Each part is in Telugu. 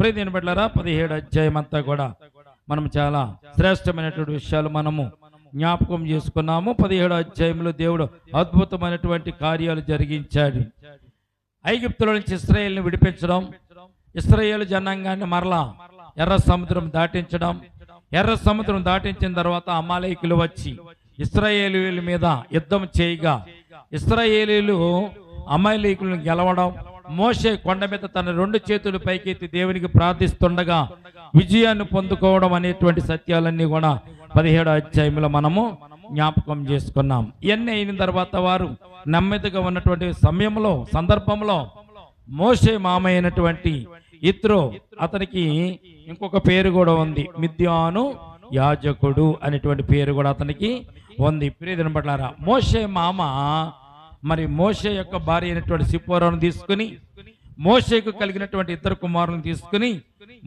ప్రియమైన బిడ్డలారా 17వ అధ్యాయం అంతా కూడా మనం చాలా శ్రేష్టమైనటువంటి విషయాలు మనము జ్ఞాపకం చేసుకున్నాము. 17వ అధ్యాయంలో దేవుడు అద్భుతమైనటువంటి కార్యాలు జరిగించాడు. ఐగుప్తులో నుంచి ఇశ్రాయేలుని విడిపించడం, ఇశ్రాయేలు జనాంగాన్ని మరలా ఎర్ర సముద్రం దాటించడం, ఎర్ర సముద్రం దాటించిన తర్వాత అమాలేకులు వచ్చి ఇశ్రాయేలీయుల మీద యుద్ధం చేయగా ఇశ్రాయేలీయులు అమాలేకులను గెలవడం, మోషే కొండ మీద తన 2 చేతులు పైకెత్తి దేవునికి ప్రార్థిస్తుండగా విజయాన్ని పొందుకోవడం అనేటువంటి సత్యాలన్నీ కూడా 17వ అధ్యాయంలో మనము జ్ఞాపకం చేసుకున్నాం. ఇవన్నీ అయిన తర్వాత వారు నెమ్మదిగా ఉన్నటువంటి సందర్భంలో మోషే మామ అయినటువంటి ఇత్రో, అతనికి ఇంకొక పేరు కూడా ఉంది, మిద్యాను యాజకుడు అనేటువంటి పేరు కూడా అతనికి ఉంది. ప్రియమైన బిడ్డలారా, మోషే మామ మరి మోషే యొక్క భార్య అయినటువంటి సిప్పోరాను తీసుకుని, మోషేకు కలిగినటువంటి 2 కుమారులను తీసుకుని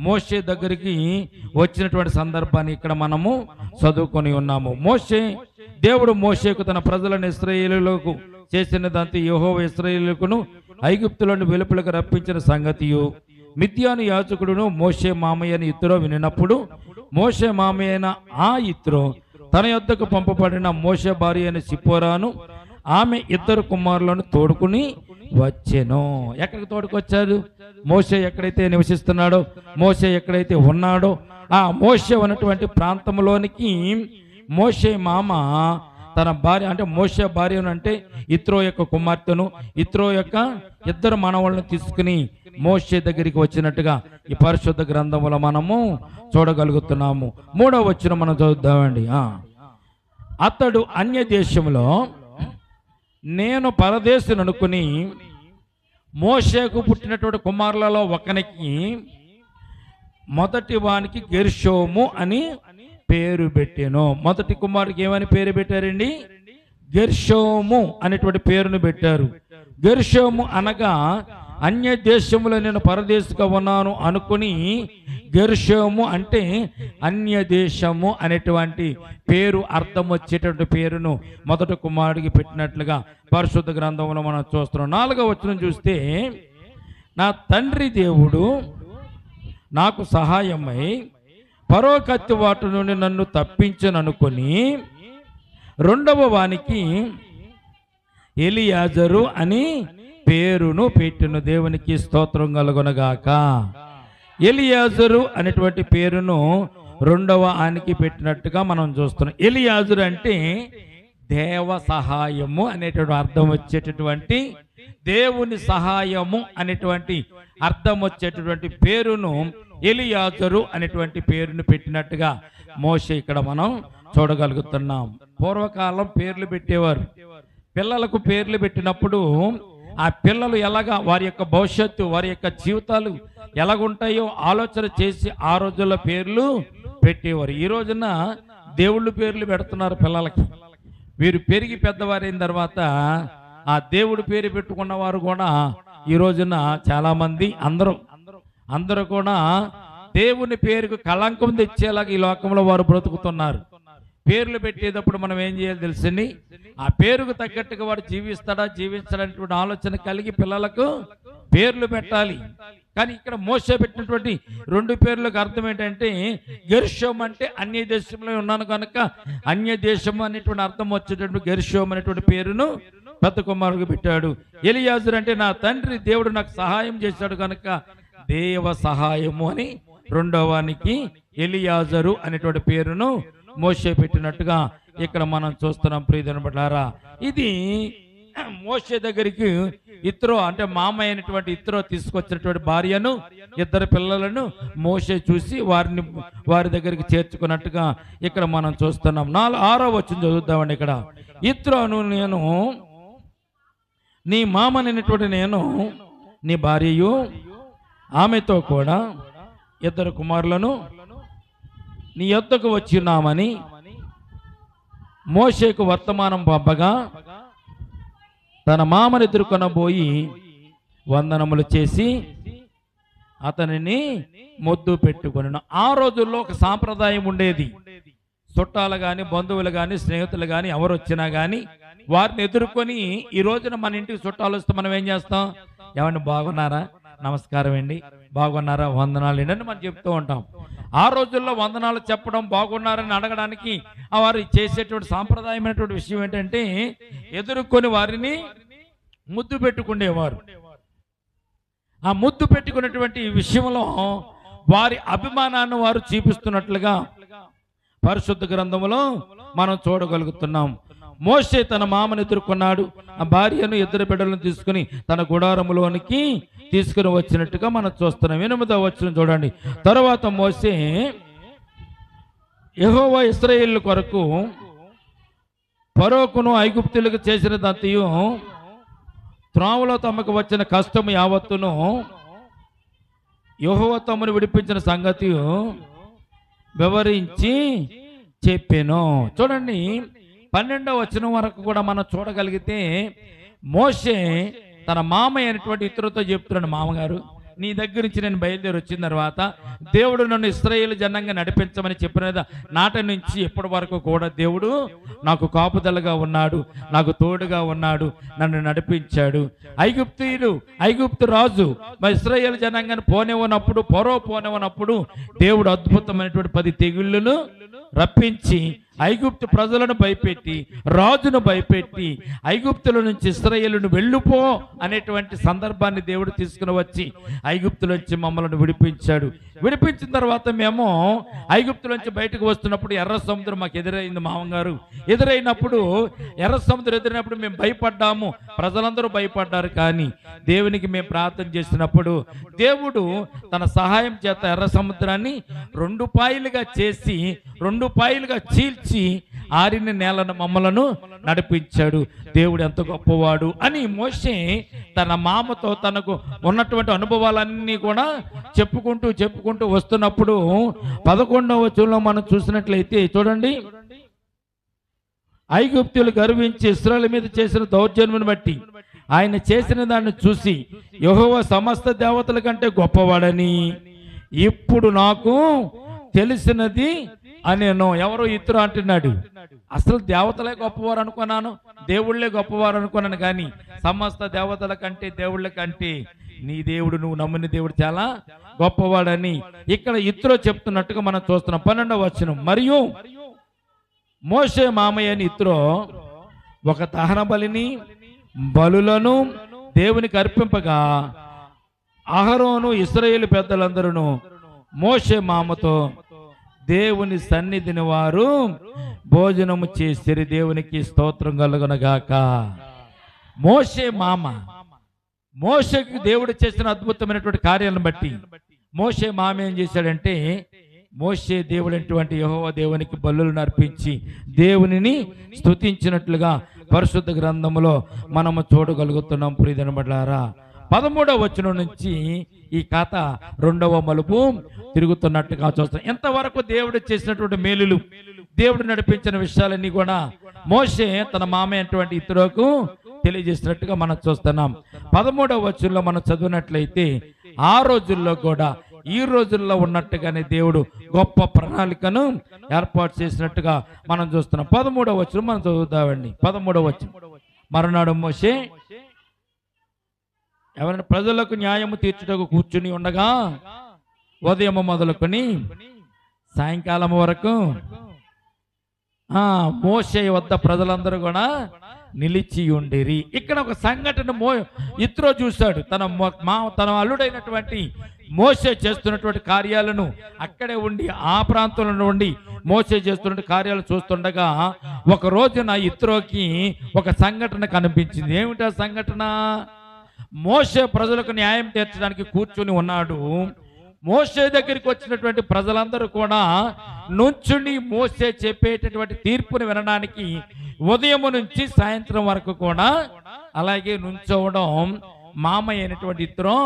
మోషే దగ్గరికి వచ్చినటువంటి సందర్భాన్ని ఇక్కడ మనము చదువుకొని ఉన్నాము. దేవుడు మోషేకు తన ప్రజలను ఇశ్రాయేలులకు చేసినదంతా యెహోవా ఇశ్రాయేలుకును ఐగుప్తులను వెలుపలకు రప్పించిన సంగతియు మిద్యాను యాజకుడును మోషే మామయ్యని ఇత్రో వినినప్పుడు, మోషే మామయ్యన ఆ ఇత్రో తన యొద్దకు పంపబడిన మోషే భార్య అయిన సిప్పోరాను ఆమె 2 కుమారులను తోడుకుని వచ్చెను. ఎక్కడికి తోడుకొచ్చాడు? మోషే ఎక్కడైతే నివసిస్తున్నాడో, మోషే ఎక్కడైతే ఉన్నాడో ఆ మోషే ఉన్నటువంటి ప్రాంతంలోనికి మోషే మామ తన భార్య, అంటే మోషే భార్యను అంటే ఇత్రో యొక్క కుమార్తెను, ఇత్రో యొక్క 2 మనవళ్ళను తీసుకుని మోషే దగ్గరికి వచ్చినట్టుగా ఈ పరిశుద్ధ గ్రంథంలో మనము చూడగలుగుతున్నాము. 3వ వచనం మనం చదువుదామండి. అతడు అన్య దేశంలో నేను పరదేశుని అనుకుని మోషేకు పుట్టినటువంటి కుమారులలో ఒకనికి మొదటి వానికి గెర్షోము అని పేరు పెట్టాను. మొదటి కుమారుడికి ఏమని పేరు పెట్టారండి? గెర్షోము అనేటువంటి పేరును పెట్టారు. గెర్షోము అనగా అన్య దేశంలో నేను పరదేశిగా ఉన్నాను అనుకుని, గెర్షోము అంటే అన్య దేశము అనేటువంటి పేరు అర్థం వచ్చేటువంటి పేరును మొదటి కుమారుడికి పెట్టినట్లుగా పరిశుద్ధ గ్రంథంలో మనం చూస్తున్నాం. 4వ వచనం చూస్తే, నా తండ్రి దేవుడు నాకు సహాయమై ఫరో కత్తివాటు నుండి నన్ను తప్పించననుకొని 2వ వానికి ఎలియాజరు అని పేరును పెట్టెను. దేవునికి స్తోత్రం కలుగునగాక. ఎలియాజరు అనేటువంటి పేరును 2వ ఆనికి పెట్టినట్టుగా మనం చూస్తున్నాం. ఎలియాజరు అంటే దేవ సహాయము అనేటువంటి అర్థం వచ్చేటటువంటి, దేవుని సహాయము అనేటువంటి అర్థం వచ్చేటటువంటి పేరును ఎలియాజరు అనేటువంటి పేరును పెట్టినట్టుగా మోషే ఇక్కడ మనం చూడగలుగుతున్నాం. పూర్వకాలం పేర్లు పెట్టేవారు. పిల్లలకు పేర్లు పెట్టినప్పుడు ఆ పిల్లలు ఎలాగా వారి యొక్క భవిష్యత్తు, వారి యొక్క జీవితాలు ఎలాగుంటాయో ఆలోచన చేసి ఆ రోజుల్లో పేర్లు పెట్టేవారు. ఈ రోజున దేవుళ్ళు పేర్లు పెడుతున్నారు పిల్లలకి. వీరు పెరిగి పెద్దవారైన తర్వాత ఆ దేవుడి పేరు పెట్టుకున్న వారు కూడా ఈ రోజున చాలామంది అందరూ కూడా దేవుని పేరుకు కళంకం తెచ్చేలాగా ఈ లోకంలో వారు బ్రతుకుతున్నారు. పేర్లు పెట్టేటప్పుడు మనం ఏం చేయాలి తెలుసండి? ఆ పేరుకు తగ్గట్టుగా వాడు జీవించాలనేటువంటి ఆలోచన కలిగి పిల్లలకు పేర్లు పెట్టాలి. కానీ ఇక్కడ మోషే పెట్టినటువంటి 2 పేర్లకు అర్థం ఏంటంటే, గెర్షోము అంటే అన్య దేశంలో ఉన్నాను కనుక అన్య దేశము అనేటువంటి అర్థం వచ్చేటటువంటి గెర్షోము అనేటువంటి పేరును పెద్ద కుమారుడికి పెట్టాడు. ఎలియాజరు అంటే నా తండ్రి దేవుడు నాకు సహాయం చేశాడు కనుక దేవ సహాయము అని 2వ వానికి ఎలియాజరు అనేటువంటి పేరును మోషే పెట్టినట్టుగా ఇక్కడ మనం చూస్తున్నాం. ప్రియమైన బిడ్డలారా, ఇది మోషే దగ్గరికి ఇత్రో అంటే మామ అయినటువంటి ఇత్రో తీసుకొచ్చినటువంటి భార్యను 2 పిల్లలను మోషే చూసి వారి దగ్గరికి చేర్చుకున్నట్టుగా ఇక్కడ మనం చూస్తున్నాం. 6వ వచనం చదువుతామండి. ఇక్కడ ఇత్రోను నేను నీ మామనైనటువంటి నేను నీ భార్యయు ఆమెతో కూడా 2 కుమారులను నీ యొద్దకు వచ్చినామని మోషేకు వర్తమానం పంపగా తన మామని ఎదుర్కొనబోయి వందనములు చేసి అతనిని మొద్దు పెట్టుకొనెను. ఆ రోజుల్లో ఒక సాంప్రదాయం ఉండేది. చుట్టాలు కానీ, బంధువులు కానీ, స్నేహితులు కానీ ఎవరు వచ్చినా కానీ వారిని ఎదుర్కొని, ఈ రోజున మన ఇంటికి చుట్టాలు వస్తే మనం ఏం చేస్తాం? ఏమండి బాగున్నారా, నమస్కారం అండి, బాగున్నారా, వందనాలు అని మనం చెప్తూ ఉంటాం. ఆ రోజుల్లో వందనాలు చెప్పడం, బాగున్నారని అడగడానికి వారు చేసేటువంటి సాంప్రదాయమైనటువంటి విషయం ఏంటంటే ఎదుర్కొని వారిని ముద్దు పెట్టుకునేవారు. ఆ ముద్దు పెట్టుకున్నటువంటి విషయంలో వారి అభిమానాన్ని వారు చూపిస్తున్నట్లుగా పరిశుద్ధ గ్రంథంలో మనం చూడగలుగుతున్నాం. మోషే తన మామను ఎదుర్కొన్నాడు. ఆ భార్యను, ఇద్దరు బిడ్డలను తీసుకుని తన గుడారములోనికి తీసుకుని వచ్చినట్టుగా మనం చూస్తున్నాం. 8వ వచనం చూడండి. తర్వాత మోషే యెహోవా ఇశ్రాయేలు కొరకు ఫరోకును ఐగుప్తులకు చేసినదంతయు త్రోవలో తమకు వచ్చిన కష్టము యావత్తును యెహోవా తమను విడిపించిన సంగతి వివరించి చెప్పాను. చూడండి, 12వ వచనం వరకు కూడా మనం చూడగలిగితే మోషే తన మామయ్య అయినటువంటి ఇతరులతో చెప్తున్నాడు, మామగారు నీ దగ్గర నుంచి నేను బయలుదేరి వచ్చిన తర్వాత దేవుడు నన్ను ఇశ్రాయేలు జనంగా నడిపించమని చెప్పిన నాటి నుంచి ఎప్పటి వరకు కూడా దేవుడు నాకు కాపుదలగా ఉన్నాడు, నాకు తోడుగా ఉన్నాడు, నన్ను నడిపించాడు. ఐగుప్తు రాజు మా ఇశ్రాయేలు జనాంగాన్ని పోనివ్వనప్పుడు దేవుడు అద్భుతమైనటువంటి 10 తెగుళ్ళను రప్పించి ఐగుప్తు ప్రజలను భయపెట్టి, రాజును భయపెట్టి, ఐగుప్తుల నుంచి ఇశ్రాయేలును వెళ్ళిపో అనేటువంటి సందర్భాన్ని దేవుడు తీసుకుని వచ్చి ఐగుప్తుల నుంచి మమ్మల్ని విడిపించాడు. విడిపించిన తర్వాత మేము ఐగుప్తుల నుంచి బయటకు వస్తున్నప్పుడు ఎర్ర సముద్రం మాకు ఎదురైంది. మామగారు ఎదురైనప్పుడు ఎర్ర సముద్రం ఎదురైనప్పుడు మేము భయపడ్డాము, ప్రజలందరూ భయపడ్డారు. కానీ దేవునికి మేము ప్రార్థన చేసినప్పుడు దేవుడు తన సహాయం చేత ఎర్ర సముద్రాన్ని 2 పాయలుగా చేసి 2 పాయలుగా చీల్చి ఆరిన నేలను మమ్మలను నడిపించాడు. దేవుడు ఎంత గొప్పవాడు అని మోషే తన మామతో తనకు ఉన్నటువంటి అనుభవాలన్నీ కూడా చెప్పుకుంటూ వస్తున్నప్పుడు 11వ వచనంలో మనం చూసినట్లయితే చూడండి, ఐగుప్తులు గర్వించి ఇశ్రాయేలు మీద చేసిన దౌర్జన్యమును బట్టి ఆయన చేసిన దాన్ని చూసి యెహోవా సమస్త దేవతల కంటే గొప్పవాడని ఇప్పుడు నాకు తెలిసినది అనేను. ఎవరో ఇతరు అంటున్నాడు, అసలు దేవతలే గొప్పవారు అనుకున్నాను, దేవుళ్ళే గొప్పవారు అనుకున్నాను, కానీ సమస్త దేవతల కంటే దేవుళ్ళ కంటే నీ దేవుడు, నువ్వు నమ్మిన దేవుడు చాలా గొప్పవాడని ఇక్కడ ఇతరు చెప్తున్నట్టుగా మనం చూస్తున్నాం. 12వ వచనం, మరియు మోషే మామయ్య అని ఇతరు ఒక దహన బలులను దేవునికి అర్పింపగా అహరోను ఇశ్రాయేలు పెద్దలందరూ మోషే మామతో దేవుని సన్నిధిని వారు భోజనము చేసిరి. దేవునికి స్తోత్రం కలుగునగాక. మోషే మామ, మోషేకి దేవుడు చేసిన అద్భుతమైనటువంటి కార్యాలను బట్టి మోషే మామ ఏం చేశాడంటే మోషే దేవుడైనటువంటి యెహోవా దేవునికి బలులను అర్పించి దేవునిని స్తుతించినట్లుగా పరిశుద్ధ గ్రంథములో మనము చూడగలుగుతున్నాం. ప్రియమైన బిడ్డలారా, 13వ వచనం నుంచి ఈ కథ 2వ మలుపు తిరుగుతున్నట్టుగా చూస్తాం. ఎంతవరకు దేవుడు చేసినటువంటి మేలులు, దేవుడు నడిపించిన విషయాలన్నీ కూడా మోషే తన మామ అయినటువంటి ఇతరులకు తెలియజేసినట్టుగా మనం చూస్తున్నాం. 13వ వచనంలో మనం చదివినట్లయితే ఆ రోజుల్లో కూడా ఈ రోజుల్లో ఉన్నట్టుగానే దేవుడు గొప్ప ప్రణాళికను ఏర్పాటు చేసినట్టుగా మనం చూస్తున్నాం. 13వ వచనం మనం చదువుతామండి. 13వ వచనం, మరునాడు మోషే ఎవరైనా ప్రజలకు న్యాయము తీర్చుటకు కూర్చుని ఉండగా ఉదయం మొదలుకొని సాయంకాలం వరకు మోషే వద్ద ప్రజలందరూ కూడా నిలిచి ఉండిరి. ఇక్కడ ఒక సంఘటన ఇత్రో చూశాడు. తన అల్లుడైనటువంటి మోషే చేస్తున్నటువంటి కార్యాలను అక్కడే ఉండి ఆ ప్రాంతంలో ఉండి మోషే చేస్తున్న కార్యాలు చూస్తుండగా ఒక రోజున ఇత్రోకి ఒక సంఘటన కనిపించింది. ఏమిటా సంఘటన? మోషే ప్రజలకు న్యాయం తీర్చడానికి కూర్చుని ఉన్నాడు. మోషే దగ్గరికి వచ్చినటువంటి ప్రజలందరూ కూడా నుంచుని మోషే చెప్పేటటువంటి తీర్పుని వినడానికి ఉదయం నుంచి సాయంత్రం వరకు కూడా అలాగే నుంచోవడం మామయ్య అయినటువంటి ఇద్దరు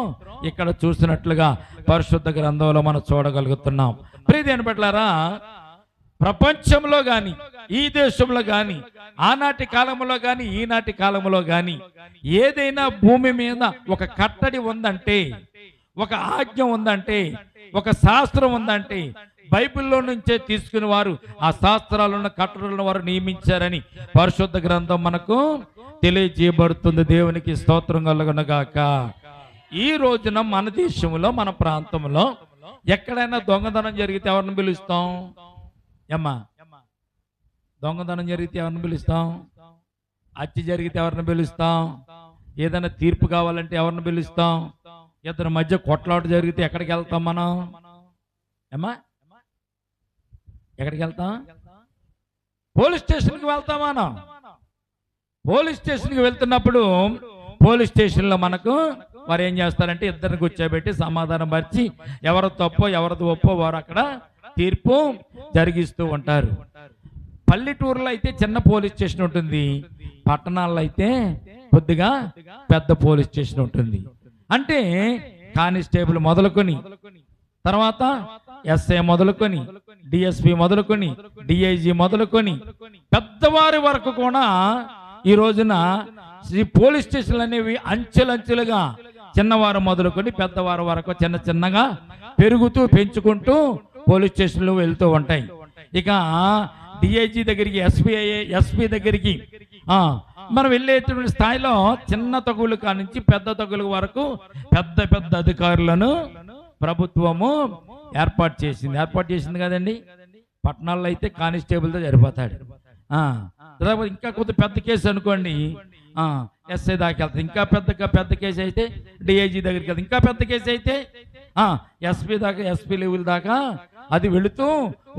ఇక్కడ చూసినట్లుగా పరిశుద్ధ గ్రంథంలో మనం చూడగలుగుతున్నాం. ప్రియమైన బిడ్డలారా, ప్రపంచంలో కానీ ఈ దేశంలో కానీ ఆనాటి కాలంలో కానీ ఈనాటి కాలంలో కానీ ఏదైనా భూమి మీద ఒక కట్టడి ఉందంటే, ఒక ఆజ్ఞ ఉందంటే, ఒక శాస్త్రం ఉందంటే బైబిల్లో నుంచే తీసుకుని వారు ఆ శాస్త్రాలను కట్టడలను వారు నియమించారని పరిశుద్ధ గ్రంథం మనకు తెలియజేయబడుతుంది. దేవునికి స్తోత్రం కలుగునగాక. ఈ రోజున మన దేశంలో మన ప్రాంతంలో ఎక్కడైనా దొంగతనం జరిగితే ఎవరిని పిలుస్తాం? ఏమ్మా, దొంగతనం జరిగితే ఎవరిని పిలుస్తాం? హత్య జరిగితే ఎవరిని పిలుస్తాం? ఏదైనా తీర్పు కావాలంటే ఎవరిని పిలుస్తాం? ఇద్దరి మధ్య కొట్లాట జరిగితే ఎక్కడికి వెళ్తాం మనం? ఏమ్మా, ఎక్కడికి వెళ్తాం? పోలీస్ స్టేషన్కి వెళ్తాం మనం. పోలీస్ స్టేషన్కి వెళ్తున్నప్పుడు పోలీస్ స్టేషన్లో మనకు వారు ఏం చేస్తారంటే ఇద్దరిని కూర్చోబెట్టి సమాధానం పరిచి ఎవరు తప్పో ఎవరిది ఒప్పో వారు అక్కడ తీర్పు జరిగిస్తూ ఉంటారు. పల్లెటూరులో అయితే చిన్న పోలీస్ స్టేషన్ ఉంటుంది, పట్టణాల్లో అయితే కొద్దిగా పెద్ద పోలీస్ స్టేషన్ ఉంటుంది. అంటే కానిస్టేబుల్ మొదలుకొని, తర్వాత ఎస్ఐ మొదలుకొని, డిఎస్పి మొదలుకొని, డిఐజీ మొదలుకొని పెద్దవారి వరకు కూడా ఈ రోజున ఈ పోలీస్ స్టేషన్లు అనేవి అంచెలంచెలుగా చిన్నవారు మొదలుకొని పెద్దవారు వరకు చిన్న చిన్నగా పెరుగుతూ పెంచుకుంటూ పోలీస్ స్టేషన్లు వెళ్తూ ఉంటాయి. ఇక డిఐజీ దగ్గరికి, ఎస్పీ దగ్గరికి మనం వెళ్ళేటువంటి స్థాయిలో చిన్న తగులు కానించి పెద్ద తగులు వరకు పెద్ద పెద్ద అధికారులను ప్రభుత్వము ఏర్పాటు చేసింది కదండి. పట్టణాల్లో అయితే కానిస్టేబుల్తో సరిపోతాడు. ఇంకా కొద్ది పెద్ద కేసు అనుకోండి, ఎస్ఐ దాకా వెళ్తాయి. ఇంకా పెద్ద కేసు అయితే డిఐజీ దగ్గరికి వెళ్తాయి. ఇంకా పెద్ద కేసు అయితే ఎస్పీ లెవెల్ దాకా అది వెళుతూ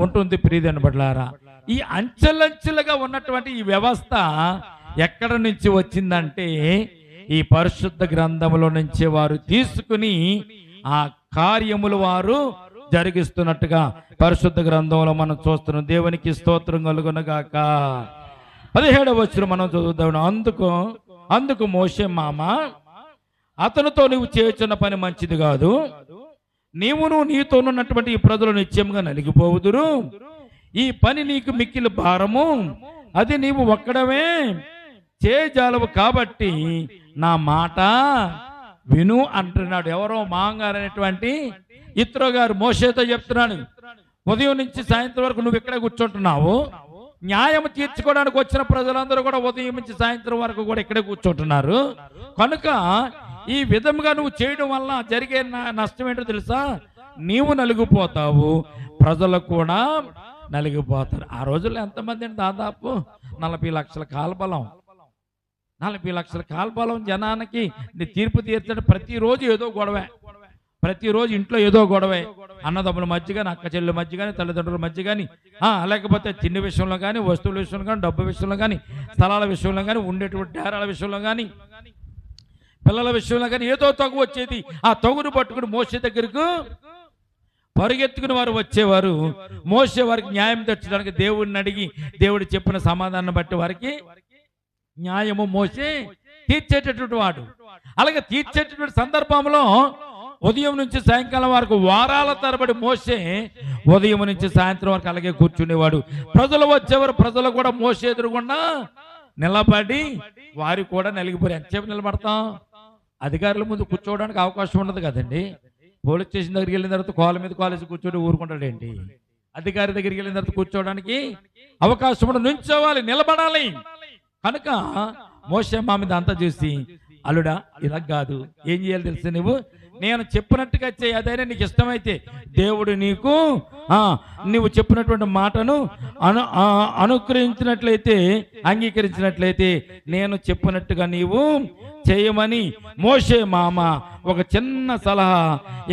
ఉంటుంది. ప్రియదని బట్లారా, ఈ అంచెలంచెలుగా ఉన్నటువంటి ఈ వ్యవస్థ ఎక్కడ నుంచి వచ్చిందంటే ఈ పరిశుద్ధ గ్రంథములో నుంచి వారు తీసుకుని ఆ కార్యములు వారు జరిగిస్తున్నట్టుగా పరిశుద్ధ గ్రంథంలో మనం చూస్తున్నాం. దేవునికి స్తోత్రం కలుగునగాక. 17వ వచనం మనం చదువుతాం. అందుకు మోషే మామ, అతనితో నువ్వు చేయుచున్న పని మంచిది కాదు. నీవును నీతోనున్నటువంటి ఈ ప్రజలు నిత్యంగా నలిగిపోవుదురు. ఈ పని నీకు మిక్కిలి భారము, అది నీవు ఒక్కడమే చేయజాలవు. కాబట్టి నా మాట విను అంటున్నాడు. ఎవరో మాంగారు అనేటువంటి ఇత్రో గారు మోషేతో చెప్తున్నాడు, ఉదయం నుంచి సాయంత్రం వరకు నువ్వు ఇక్కడే కూర్చుంటున్నావు. న్యాయం తీర్చుకోవడానికి వచ్చిన ప్రజలందరూ కూడా ఉదయం నుంచి సాయంత్రం వరకు కూడా ఇక్కడే కూర్చుంటున్నారు. కనుక ఈ విధంగా నువ్వు చేయడం వల్ల జరిగే నష్టం ఏంటో తెలుసా? నీవు నలిగిపోతావు, ప్రజలు కూడా నలిగిపోతారు. ఆ రోజుల్లో ఎంతమంది అంటే దాదాపు 40 లక్షల కాల్బలం. 40 లక్షల కాల్బలం జనానికి తీర్పు తీర్చడం. ప్రతిరోజు ఏదో గొడవే, ప్రతిరోజు ఇంట్లో ఏదో గొడవే. అన్నదమ్ముల మధ్య కానీ, అక్క చెల్లెల మధ్య కానీ, తల్లిదండ్రుల మధ్య కానీ, లేకపోతే తిండి విషయంలో కానీ, వస్తువుల విషయంలో కానీ, డబ్బు విషయంలో కానీ, స్థలాల విషయంలో కానీ, ఉండేటువంటి డేరాల విషయంలో కానీ, పిల్లల విషయంలో కానీ ఏదో తగు వచ్చేది. ఆ తగును పట్టుకుని మోసే దగ్గరకు పరుగెత్తుకుని వారు వచ్చేవారు. మోసే వారికి న్యాయం తెచ్చడానికి దేవుడిని అడిగి దేవుడు చెప్పిన సమాధానం బట్టి వారికి న్యాయము మోసే తీర్చేటటువంటి వాడు. అలాగే తీర్చేటటువంటి సందర్భంలో ఉదయం నుంచి సాయంకాలం వరకు వారాల తరబడి మోసే ఉదయం నుంచి సాయంత్రం వరకు అలాగే కూర్చునేవాడు. ప్రజలు వచ్చేవారు, ప్రజలు కూడా మోసే ఎదురుగుండా నిలబడి వారు కూడా నలిగిపోయి. ఎంతసేపు నిలబడతాం? అధికారుల ముందు కూర్చోవడానికి అవకాశం ఉండదు కదండి. పోలీస్ స్టేషన్ దగ్గరికి వెళ్ళిన తర్వాత కాళ్ళ మీద కాలేసి కూర్చోటి ఊరుకుంటాడేంటి? అధికారి దగ్గరికి వెళ్ళిన తర్వాత కూర్చోవడానికి అవకాశం ఉండదు, నుంచోవాలి, నిలబడాలి. కనుక మోసే మా మీద అంతా చూసి, అల్లుడా ఇలా కాదు, ఏం చేయాలి తెలుసు, నేను చెప్పినట్టుగా చేయి, అదైనా నీకు ఇష్టమైతే దేవుడు నీకు నువ్వు చెప్పినటువంటి మాటను అనుకరించినట్లయితే, అంగీకరించినట్లయితే నేను చెప్పినట్టుగా నీవు చేయమని మోషే మామ ఒక చిన్న సలహా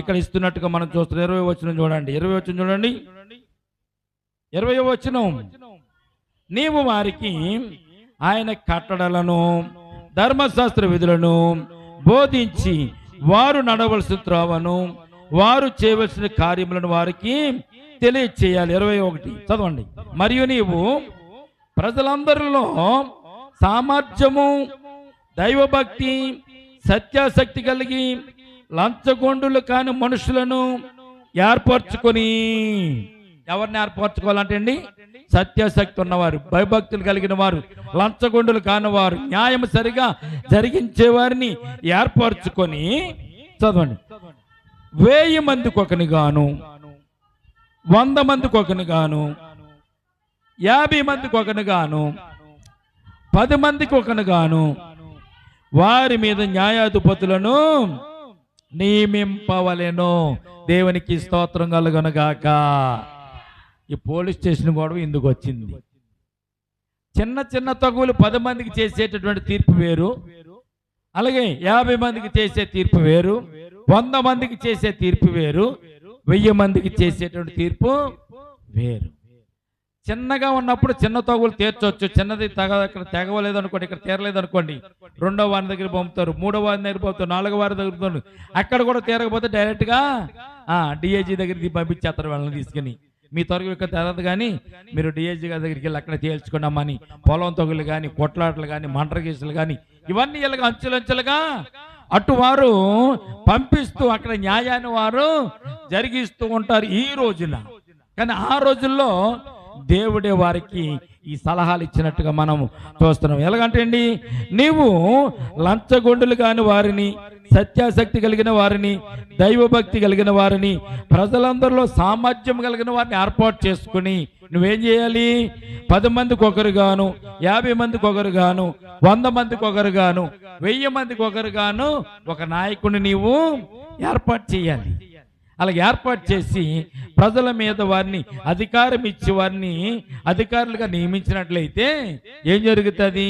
ఇక్కడ ఇస్తున్నట్టుగా మనం చూస్తున్నాం. 20వ వచనం చూడండి. 20వ వచనం చూడండి. 20వ వచనం, నీవు వారికి ఆయన కట్టడలను ధర్మశాస్త్ర విధులను బోధించి వారు నడవలసిన త్రోవను వారు చేయవలసిన కార్యములను వారికి తెలియచేయాలి. 21 చదవండి. మరియు నీవు ప్రజలందరిలో సామర్థ్యము, దైవభక్తి, సత్యాసక్తి కలిగి లంచగొండులు కాని మనుషులను ఏర్పరచుకొని. ఎవరిని ఏర్పరచుకోవాలంటే అండి, సత్యాసక్తి ఉన్నవారు, భయభక్తులు కలిగిన వారు, లంచగొండులు కానివారు, న్యాయం సరిగా జరిగించే వారిని ఏర్పరచుకొని. చదవండి. 1000 మందికి ఒకని గాను, 100 మందికి ఒకని గాను, 50 మందికి ఒకని గాను, 10 మందికి ఒకని గాను వారి మీద న్యాయాధిపతులను నియమింపవలెను. దేవునికి స్తోత్రం కలుగునుగాక. ఈ పోలీస్ స్టేషన్ గొడవ ఎందుకు వచ్చింది? చిన్న చిన్న తగువులు 10 మందికి చేసేటటువంటి తీర్పు వేరు, అలాగే 50 మందికి చేసే తీర్పు వేరు, 100 మందికి చేసే తీర్పు వేరు, 1000 మందికి చేసేటువంటి తీర్పు వేరు. చిన్నగా ఉన్నప్పుడు చిన్న తగులు తీర్చవచ్చు. చిన్నది ఇక్కడ తెగవలేదు అనుకోండి, ఇక్కడ తీరలేదు అనుకోండి, 2వ వారి దగ్గర పంపుతారు, 3వ వారి దగ్గర పంపుతారు, 4వ వారి దగ్గర పంపుతారు. అక్కడ కూడా తీరకపోతే డైరెక్ట్గా డిఐజీ దగ్గరికి పంపించేస్తారు వాళ్ళని తీసుకుని. మీ తొలగి ఇక్కడ తెరదు కానీ మీరు డిఐజీ గారి దగ్గరికి వెళ్ళి అక్కడ తేల్చుకున్నామని. పొలం తగులు కానీ, కొట్లాటలు కానీ, మంటర కేసులు కానీ ఇవన్నీ ఇలాగ అంచులంచులుగా అటు వారు పంపిస్తూ అక్కడ న్యాయాన్ని వారు జరిగిస్తూ ఉంటారు ఈ రోజున. కానీ ఆ రోజుల్లో దేవుడే వారికి ఈ సలహాలు ఇచ్చినట్టుగా మనం చూస్తున్నాం. ఎలాగంటే అండి, నీవు లంచగొండులు కాని వారిని, సత్యాసక్తి కలిగిన వారిని, దైవభక్తి కలిగిన వారిని, ప్రజలందరిలో సామర్థ్యం కలిగిన వారిని ఏర్పాటు చేసుకుని నువ్వేం చేయాలి? 10 మందికి ఒకరు గాను, 50 మందికి ఒకరు గాను, 100 మందికి ఒకరు గాను, 1000 మందికి ఒకరు గాను ఒక నాయకుడిని నీవు ఏర్పాటు చేయాలి. అలాగే ఏర్పాటు చేసి ప్రజల మీద వారిని అధికారం ఇచ్చి వారిని అధికారులుగా నియమించినట్లయితే ఏం జరుగుతుంది?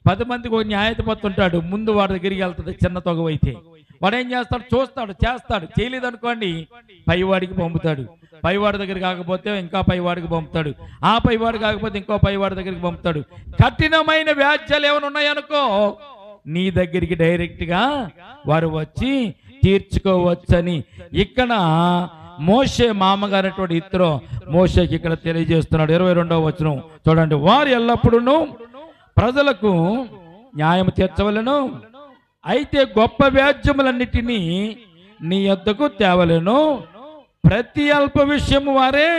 10 మందికి ఒక న్యాయాధిపతి ఉంటాడు, ముందు వాడి దగ్గరికి వెళ్తుంది. చిన్న తొగవైతే వాడు ఏం చేస్తాడు? చూస్తాడు, చేస్తాడు. చేయలేదు అనుకోండి, పైవాడికి పంపుతాడు. పైవాడి దగ్గర కాకపోతే ఇంకా పైవాడికి పంపుతాడు. ఆ పైవాడు కాకపోతే ఇంకో పైవాడి దగ్గరికి పంపుతాడు. కఠినమైన వ్యాజ్యాలు ఏమైనా ఉన్నాయనుకో, నీ దగ్గరికి డైరెక్ట్గా వారు వచ్చి తీర్చుకోవచ్చని ఇక్కడ మోషే మామగారటువంటి ఇత్రో మోషేకి ఇక్కడ తెలియజేస్తున్నాడు. 22వ వచనం చూడండి. వారు ఎల్లప్పుడూ ప్రజలకు న్యాయం తీర్చవలెను, అయితే గొప్ప వ్యాజ్యములన్నిటినీ నీ యొద్దకు తేవలెను, ప్రతి అల్ప విషయము వారే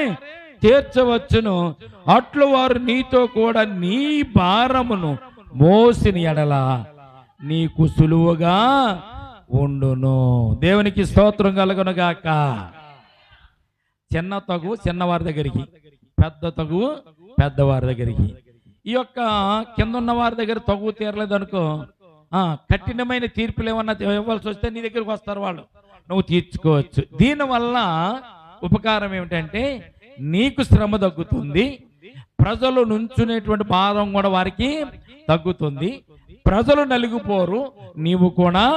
తీర్చవచ్చును. అట్లు వారు నీతో కూడా నీ భారమును మోసిన ఎడల నీకు సులువుగా ఉండును. దేవునికి స్తోత్రం కలుగునుగాక. చిన్న తగు చిన్నవారి దగ్గరికి, పెద్ద తగు పెద్దవారి దగ్గరికి. ఈ యొక్క కింద ఉన్న వారి దగ్గర తగు తీరలేదు అనుకో, కఠినమైన తీర్పులు ఏమన్నా ఇవ్వాల్సి వస్తే నీ దగ్గరికి వస్తారు వాళ్ళు, నువ్వు తీర్చుకోవచ్చు. దీనివల్ల ఉపకారం ఏమిటంటే నీకు శ్రమ తగ్గుతుంది, ప్రజలు నుంచునేటువంటి భారం కూడా వారికి తగ్గుతుంది, ప్రజలు నలిగిపోరు, నీవు కూడా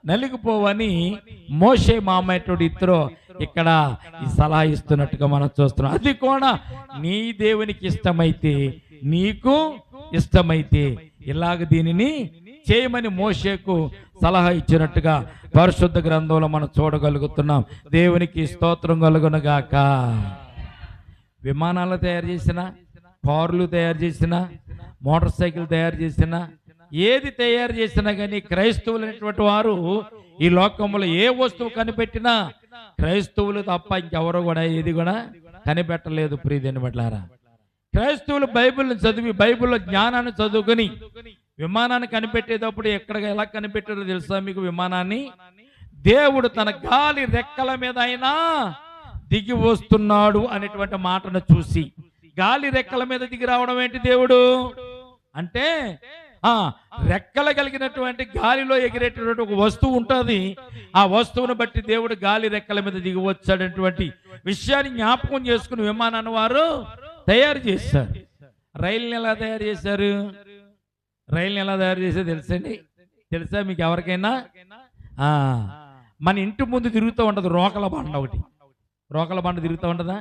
నలిగిపోవని మోషే మామయ్యటువంటి ఇద్దరు ఇక్కడ ఈ సలహా ఇస్తున్నట్టుగా మనం చూస్తున్నాం. అది కూడా నీ దేవునికి ఇష్టమైతే, నీకు ఇష్టమైతే ఇలాగ దీనిని చేయమని మోషేకు సలహా ఇచ్చినట్టుగా పరిశుద్ధ గ్రంథంలో మనం చూడగలుగుతున్నాం. దేవునికి స్తోత్రం కలుగునుగాక. విమానాలు తయారు చేసిన, కార్లు తయారు చేసిన, మోటార్ సైకిల్ తయారు చేసిన, ఏది తయారు చేసినా కానీ క్రైస్తవులు అనేటువంటి వారు ఈ లోకంలో ఏ వస్తువు కనిపెట్టినా క్రైస్తవులు తప్ప ఇంకెవరో కూడా ఏది కూడా కనిపెట్టలేదు. ప్రియదేని బట్లారా, క్రైస్తవులు బైబిల్ని చదివి బైబిల్లో జ్ఞానాన్ని చదువుకొని విమానాన్ని కనిపెట్టేటప్పుడు ఎలా కనిపెట్టారో తెలుసా మీకు? విమానాన్ని దేవుడు తన గాలి రెక్కల మీద అయినా దిగి వస్తున్నాడు అనేటువంటి మాటను చూసి, గాలి రెక్కల మీద దిగి రావడం ఏంటి? దేవుడు అంటే రెక్కలు కలిగినటువంటి గాలిలో ఎగిరేటటువంటి ఒక వస్తువు ఉంటుంది. ఆ వస్తువును బట్టి దేవుడు గాలి రెక్కల మీద దిగి వచ్చాడటువంటి విషయాన్ని జ్ఞాపకం చేసుకుని విమానాన్ని వారు తయారు చేశారు. రైలుని ఎలా తయారు చేశారు? రైలుని ఎలా తయారు చేశారు తెలుసండి? తెలుసా మీకు ఎవరికైనా? మన ఇంటి ముందు తిరుగుతూ ఉంటుంది రోకల బండ ఒకటి. రోకల బండ తిరుగుతూ ఉంటుందా?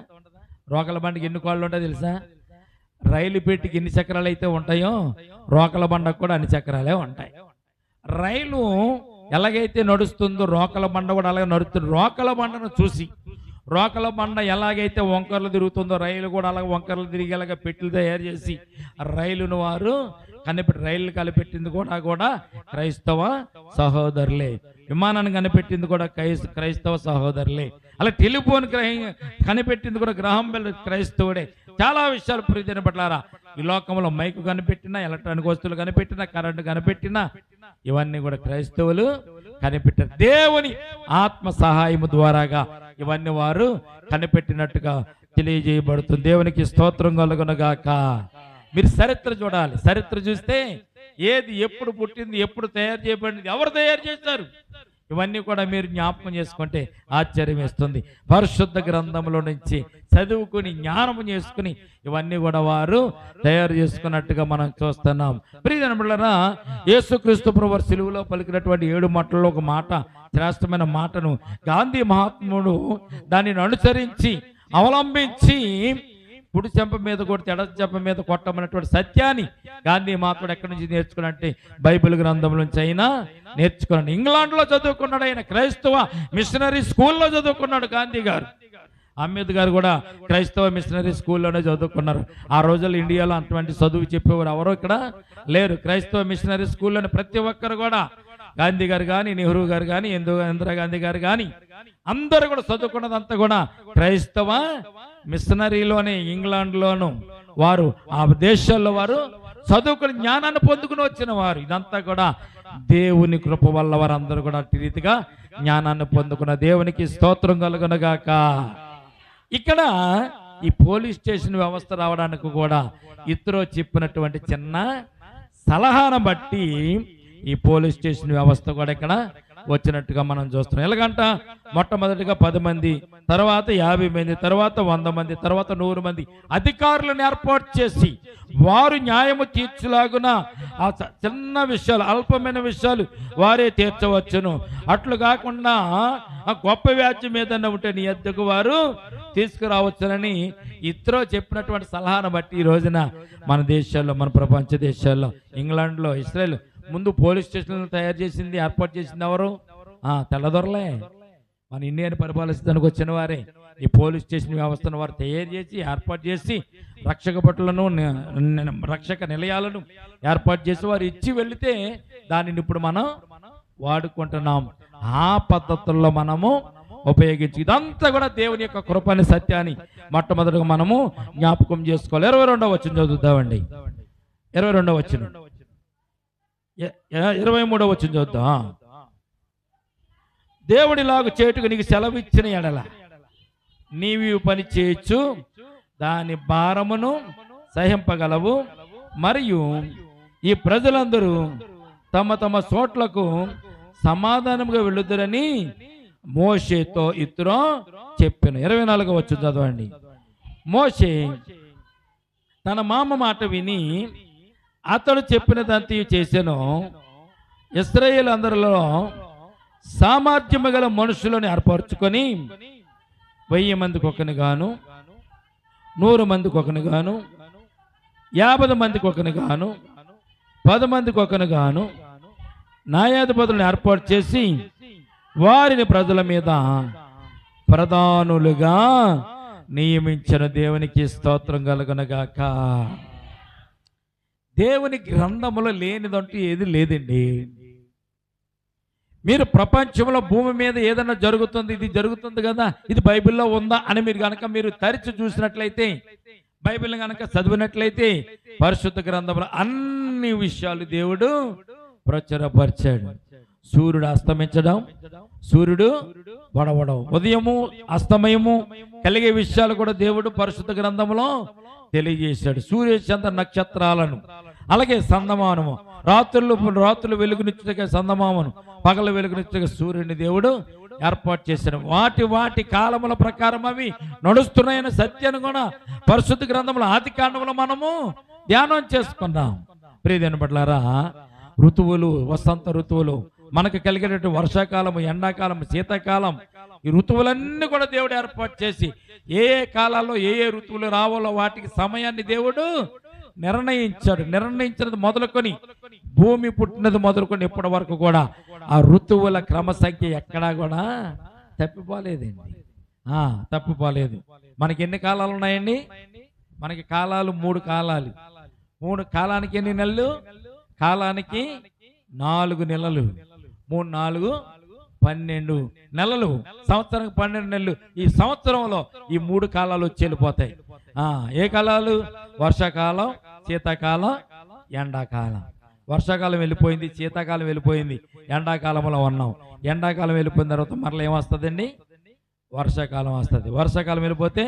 రోకల బండకి ఎన్ని కాళ్ళు ఉంటాయో తెలుసా? రైలు పెట్టికి ఎన్ని చక్రాలు అయితే ఉంటాయో రోకల బండకు కూడా అన్ని చక్రాలే ఉంటాయి. రైలు ఎలాగైతే నడుస్తుందో రోకల బండ కూడా అలాగే నడుస్తుంది. రోకల బండను చూసి, రోకల బండ ఎలాగైతే వంకర్లు తిరుగుతుందో రైలు కూడా అలాగే వంకర్లు తిరిగేలాగా పెట్టులు తయారు చేసి రైలును వారు రైలు కనిపెట్టింది కూడా క్రైస్తవ సహోదరులే. విమానాన్ని కనిపెట్టింది కూడా క్రైస్తవ సహోదరులే. అలా టెలిఫోన్ కనిపెట్టింది కూడా గ్రహం బెల్ క్రైస్తవుడే. చాలా విషయాలు ప్రియమైన పట్లారా, ఈ లోకంలో మైకు కనిపెట్టినా, ఎలక్ట్రానిక్ వస్తువులు కనిపెట్టినా, కరెంటు కనిపెట్టినా ఇవన్నీ కూడా క్రైస్తవులు కనిపెట్టారు. దేవుని ఆత్మ సహాయము ద్వారాగా ఇవన్నీ వారు కనిపెట్టినట్టుగా తెలియజేయబడుతుంది. దేవునికి స్తోత్రం కలుగునుగాక. మీరు చరిత్ర చూడాలి. చరిత్ర చూస్తే ఏది ఎప్పుడు పుట్టింది, ఎప్పుడు తయారు చేయబడింది, ఎవరు తయారు చేశారు, ఇవన్నీ కూడా మీరు జ్ఞాపకం చేసుకుంటే ఆశ్చర్యం వేస్తుంది. పరిశుద్ధ గ్రంథంలో నుంచి చదువుకుని జ్ఞానము చేసుకుని ఇవన్నీ కూడా వారు తయారు చేసుకున్నట్టుగా మనం చూస్తున్నాం. ప్రియమైన బిడ్డలారా, యేసుక్రీస్తు ప్రభువు సిలువలో పలికినటువంటి 7 మాటల్లో ఒక మాట, శ్రేష్టమైన మాటను గాంధీ మహాత్ముడు దానిని అనుసరించి అవలంబించి కుడి చెంప మీద కొడితే ఎడ చెంప మీద కొట్టమన్నటువంటి సత్యాన్ని గాంధీ మహాత్ముడు ఎక్కడి నుంచి నేర్చుకున్నాడంటే బైబిల్ గ్రంథం నుంచి అయినా నేర్చుకున్నాడు. ఇంగ్లాండ్లో చదువుకున్నాడు ఆయన, క్రైస్తవ మిషనరీ స్కూల్లో చదువుకున్నాడు గాంధీ గారు. అంబేద్కర్ కూడా క్రైస్తవ మిషనరీ స్కూల్లోనే చదువుకున్నారు. ఆ రోజుల్లో ఇండియాలో అటువంటి చదువు చెప్పేవారు ఎవరో ఇక్కడ లేరు. క్రైస్తవ మిషనరీ స్కూల్లోనే ప్రతి ఒక్కరు కూడా గాంధీ గారు కానీ, నెహ్రూ గారు కానీ, ఇందిరాగాంధీ గారు కానీ అందరూ కూడా చదువుకున్నదంతా కూడా క్రైస్తవ మిషనరీలోనే, ఇంగ్లాండ్లోను వారు ఆ దేశాల్లో వారు చదువుకుని జ్ఞానాన్ని పొందుకుని వచ్చిన వారు. ఇదంతా కూడా దేవుని కృప వల్ల వారందరూ కూడా అట్టి రీతిగా జ్ఞానాన్ని పొందుకున్న దేవునికి స్తోత్రం కలుగునగాక. ఇక్కడ ఈ పోలీస్ స్టేషన్ వ్యవస్థ రావడానికి కూడా ఇతరో చెప్పినటువంటి చిన్న సలహాను బట్టి ఈ పోలీస్ స్టేషన్ వ్యవస్థ కూడా ఇక్కడ వచ్చినట్టుగా మనం చూస్తున్నాం. ఎలాగంట మొట్టమొదటిగా 10 మంది, తర్వాత 50 మంది, తర్వాత 100 మంది, తర్వాత 100 మంది అధికారులను ఏర్పాటు చేసి వారు న్యాయము తీర్చులాగున ఆ చిన్న విషయాలు, అల్పమైన విషయాలు వారే తీర్చవచ్చును. అట్లు కాకుండా ఆ గొప్ప వ్యాజ్యం ఏదన్నా ఉంటే నీ ఎద్దకు వారు తీసుకురావచ్చునని ఇతరో చెప్పినటువంటి సలహాను బట్టి ఈ రోజున మన దేశాల్లో, మన ప్రపంచ దేశాల్లో, ఇంగ్లాండ్లో, ఇస్రాయల్ ముందు పోలీస్ స్టేషన్లను తయారు చేసింది, ఏర్పాటు చేసింది ఎవరు? తెల్లదొరలే. మన ఇండియాని పరిపాలించడానికి వచ్చిన వారే ఈ పోలీస్ స్టేషన్ వ్యవస్థను వారు తయారు చేసి, ఏర్పాటు చేసి, రక్షక భటులను, రక్షక నిలయాలను ఏర్పాటు చేసి వారు ఇచ్చి వెళితే దానిని ఇప్పుడు మనం వాడుకుంటున్నాం. ఆ పద్ధతుల్లో మనము ఉపయోగించి ఇదంతా కూడా దేవుని యొక్క కృపని, సత్యాన్ని మొట్టమొదటిగా మనము జ్ఞాపకం చేసుకోవాలి. 22వ వచనం చదువుతామండి. 22వ వచనం, 23వ వచనం చూద్దాం. దేవుడిలాగు చేటుకు నీకు సెలవిచ్చిన ఎడల నీవు పని చేయొచ్చు, దాని భారమును సహింపగలవు. మరియు ఈ ప్రజలందరూ తమ తమ చోట్లకు సమాధానంగా వెళ్ళుదురని మోషేతో ఇత్రో చెప్పాను. 24వ వచనం చదవండి. మోషే తన మామ మాట విని అతడు చెప్పినదంతా చేసెను. ఇశ్రాయేలు అందరిలో సామర్థ్యము గల మనుషులను ఏర్పరచుకొని 1000 మందికి ఒకని గాను, 100 మందికి ఒకని గాను, 50 మందికి ఒకని గాను, 10 మందికి ఒకని గాను న్యాయాధిపతులను ఏర్పాటు చేసి వారిని ప్రజల మీద ప్రధానులుగా నియమించిన దేవునికి స్తోత్రం కలుగునగాక. దేవుని గ్రంథములో లేనిదంటూ ఏది లేదండి. మీరు ప్రపంచంలో భూమి మీద ఏదైనా జరుగుతుంది, ఇది జరుగుతుంది కదా, ఇది బైబిల్లో ఉందా అని మీరు కనుక మీరు తరిచి చూసినట్లయితే, బైబిల్ కనుక చదివినట్లయితే పరిశుద్ధ గ్రంథంలో అన్ని విషయాలు దేవుడు ప్రచురపరిచాడు. సూర్యుడు అస్తమించడం, సూర్యుడు వడవడం, ఉదయము అస్తమయము కలిగే విషయాలు కూడా దేవుడు పరిశుద్ధ గ్రంథంలో తెలియజేశాడు. సూర్య చంద్ర నక్షత్రాలను, అలాగే సందమానము, రాత్రులు వెలుగునిచ్చుటగా సందమామను, పగలు వెలుగునిచ్చుటగా సూర్యుని దేవుడు ఏర్పాటు చేశాడు. వాటి కాలముల ప్రకారం అవి నడుస్తున్నాయని సత్యాన్ని కూడా పరిశుద్ధ గ్రంథంలో ఆది కాండంలో మనము ధ్యానం చేసుకున్నాం. ప్రియదేవుని బిడ్డలారా, ఋతువులు, వసంత ఋతువులు, మనకు కలిగేటటువంటి వర్షాకాలం, ఎండాకాలం, శీతాకాలం, ఈ ఋతువులన్నీ కూడా దేవుడు ఏర్పాటు చేసి ఏ కాలాల్లో ఏ ఋతువులు రావాలో వాటికి సమయాన్ని దేవుడు నిర్ణయించినది మొదలుకొని భూమి పుట్టినది మొదలుకొని ఇప్పటి వరకు కూడా ఆ ఋతువుల క్రమ సంఖ్య ఎక్కడా కూడా తప్పిపోలేదండి. తప్పిపోలేదు. మనకి ఎన్ని కాలాలు ఉన్నాయండి? మనకి కాలాలు 3 కాలాలు. 3 కాలానికి ఎన్ని నెలలు? కాలానికి 4 నెలలు. 3 4 12 నెలలు. సంవత్సరానికి 12 నెలలు. ఈ సంవత్సరంలో ఈ 3 కాలాలు వచ్చి వెళ్ళిపోతాయి. ఏ కాలాలు? వర్షాకాలం, శీతాకాలం, ఎండాకాలం. వర్షాకాలం వెళ్ళిపోయింది, శీతాకాలం వెళ్ళిపోయింది, ఎండాకాలంలో ఉన్నాం. ఎండాకాలం వెళ్ళిపోయిన తర్వాత మరలా ఏమొస్తుందండి? వర్షాకాలం వస్తుంది. వర్షాకాలం వెళ్ళిపోతే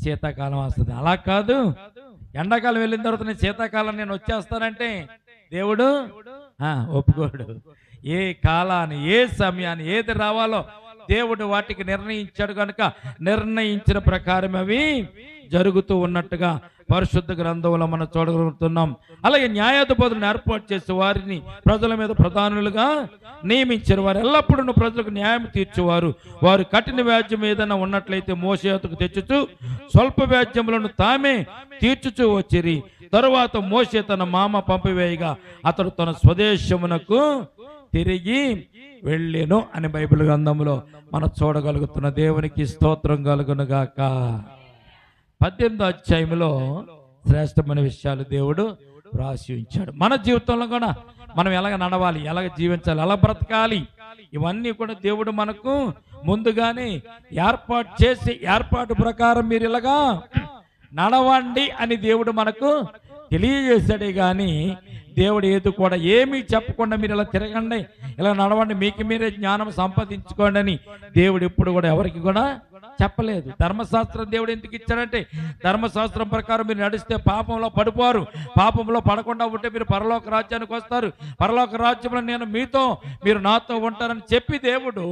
శీతాకాలం వస్తుంది. అలా కాదు, ఎండాకాలం వెళ్ళిన తర్వాత నేను శీతాకాలం నేను వచ్చేస్తానంటే దేవుడు ఒప్పుకోడు. ఏ కాలాన్ని, ఏ సమయాన్ని, ఏది రావాలో దేవుడు వాటికి నిర్ణయించాడు కనుక నిర్ణయించిన ప్రకారం అవి జరుగుతూ ఉన్నట్టుగా పరిశుద్ధ గ్రంథంలో మనం చూడగలుగుతున్నాం. అలాగే న్యాయాధిపతులను ఏర్పాటు చేసే వారిని ప్రజల మీద ప్రధానులుగా నియమించారు. వారు ఎల్లప్పుడూ ప్రజలకు న్యాయం తీర్చేవారు. వారు కఠిన వ్యాజ్యం ఏదైనా ఉన్నట్లయితే మోషే వద్దకు తెచ్చుచు స్వల్ప వ్యాజ్యములను తామే తీర్చుచూ వచ్చిరి. తరువాత మోషే తన మామ పంపివేయగా అతడు తన స్వదేశమునకు తిరిగి వెళ్ళెను అని బైబిల్ గ్రంథంలో మనం చూడగలుగుతున్న. దేవునికి స్తోత్రం కలుగునుగాక. 18వ అధ్యాయంలో శ్రేష్టమైన విషయాలు దేవుడు రాసి ఉంచాడు. మన జీవితంలో కూడా మనం ఎలాగ నడవాలి, ఎలాగ జీవించాలి, ఎలా బ్రతకాలి, ఇవన్నీ కూడా దేవుడు మనకు ముందుగానే ఏర్పాటు చేసి ఏర్పాటు ప్రకారం మీరు ఇలాగా నడవండి అని దేవుడు మనకు తెలియజేశాడే కానీ దేవుడు ఏది కూడా ఏమీ చెప్పకుండా మీరు ఇలా తిరగండి, ఇలా నడవండి, మీకు మీరే జ్ఞానం సంపాదించుకోండి అని దేవుడు ఎప్పుడు కూడా ఎవరికి కూడా చెప్పలేదు. ధర్మశాస్త్రం దేవుడు ఎందుకు ఇచ్చాడంటే ధర్మశాస్త్రం ప్రకారం మీరు నడిస్తే పాపంలో పడిపోరు, పాపంలో పడకుండా ఉంటే మీరు పరలోక రాజ్యానికి వస్తారు, పరలోక రాజ్యంలో నేను మీతో మీరు నాతో ఉంటారని చెప్పి దేవుడు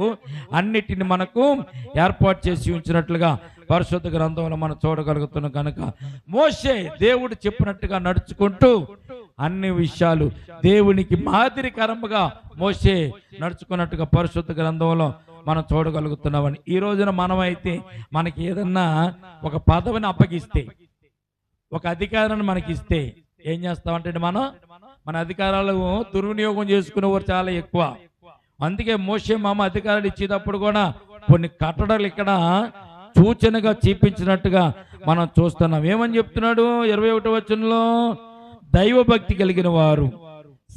అన్నిటిని మనకు ఏర్పాటు చేసి ఉంచినట్లుగా పరిశుద్ధ గ్రంథంలో మనం చూడగలుగుతున్నాం. కనుక మోషే దేవుడు చెప్పినట్టుగా నడుచుకుంటూ అన్ని విషయాలు దేవునికి మాదిరికరంగా మోషే నడుచుకున్నట్టుగా పరిశుద్ధ గ్రంథంలో మనం చూడగలుగుతున్నామని. ఈ రోజున మనమైతే మనకి ఏదన్నా ఒక పదవిని అప్పగిస్తే, ఒక అధికారాన్ని మనకి ఇస్తే ఏం చేస్తామంటే మన అధికారాలు దుర్వినియోగం చేసుకునేవారు చాలా ఎక్కువ. అందుకే మోషే మామ అధికారాలు ఇచ్చేటప్పుడు కూడా కొన్ని కట్టడాలు ఇక్కడ సూచనగా చూపించినట్టుగా మనం చూస్తున్నాం. ఏమని చెప్తున్నాడు 21వ వచనంలో? దైవభక్తి కలిగిన వారు,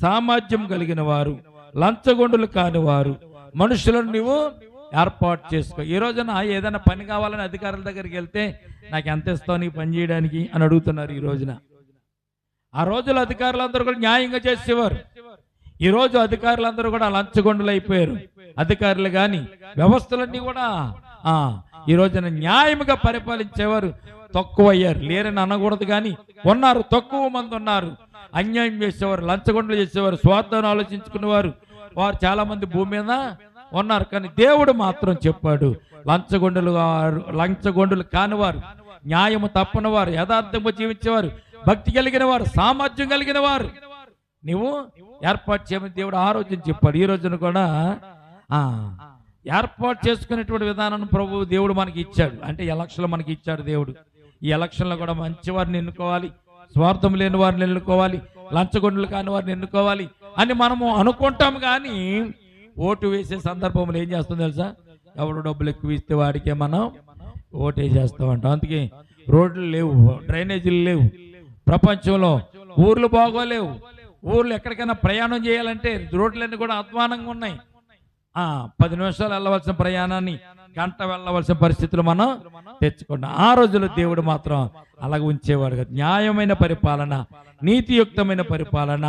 సామర్థ్యం కలిగిన వారు, లంచగొండులు కాని వారు మనుషులను నువ్వు ఏర్పాటు చేసుకో. ఈ రోజున ఏదైనా పని కావాలని అధికారుల దగ్గరికి వెళ్తే నాకు ఎంత ఇస్తావు నీ పని చేయడానికి అని అడుగుతున్నారు ఈ రోజున. ఆ రోజుల అధికారులందరూ కూడా న్యాయంగా చేసేవారు. ఈ రోజు అధికారులందరూ కూడా లంచగొండులు అయిపోయారు. అధికారులు కానీ వ్యవస్థలన్నీ కూడా ఈ రోజున న్యాయంగా పరిపాలించేవారు తక్కువయ్యారు. లేరని అనకూడదు కానీ ఉన్నారు, తక్కువ మంది ఉన్నారు. అన్యాయం చేసేవారు, లంచగొండలు చేసేవారు, స్వార్థాన్ని ఆలోచించుకునేవారు వారు చాలా మంది భూమి మీద ఉన్నారు. కానీ దేవుడు మాత్రం చెప్పాడు లంచగొండులు కానివారు, న్యాయము తప్పని వారు, యథార్థము జీవించేవారు, భక్తి కలిగిన వారు, సామర్థ్యం కలిగిన వారు నువ్వు ఏర్పాటు చేయమని దేవుడు ఆ రోజున చెప్పాడు. ఈ రోజున కూడా ఏర్పాటు చేసుకునేటువంటి విధానాన్ని ప్రభు దేవుడు మనకి ఇచ్చాడు. అంటే ఎలక్షన్లు మనకి ఇచ్చాడు దేవుడు. ఈ ఎలక్షన్లో కూడా మంచి వారిని ఎన్నుకోవాలి, స్వార్థం లేని వారిని ఎన్నుకోవాలి, లంచగొండలు కాని వారిని ఎన్నుకోవాలి అని మనము అనుకుంటాం. కానీ ఓటు వేసే సందర్భంలో ఏం చేస్తుంది తెలుసా? ఎవడు డబ్బులు ఎక్కువ ఇస్తే వాడికే మనం ఓటే చేస్తామంటాం. అందుకే రోడ్లు లేవు, డ్రైనేజీలు లేవు, ప్రపంచంలో ఊర్లు బాగోలేవు. ఊర్లు ఎక్కడికైనా ప్రయాణం చేయాలంటే రోడ్లన్నీ కూడా అధ్వానంగా ఉన్నాయి. 10 నిమిషాలు వెళ్ళవలసిన ప్రయాణాన్ని గంట వెళ్ళవలసిన పరిస్థితులు మనం తెచ్చుకున్నాం. ఆ రోజుల్లో దేవుడు మాత్రం అలాగ ఉంచేవాడు కదా. న్యాయమైన పరిపాలన, నీతియుక్తమైన పరిపాలన,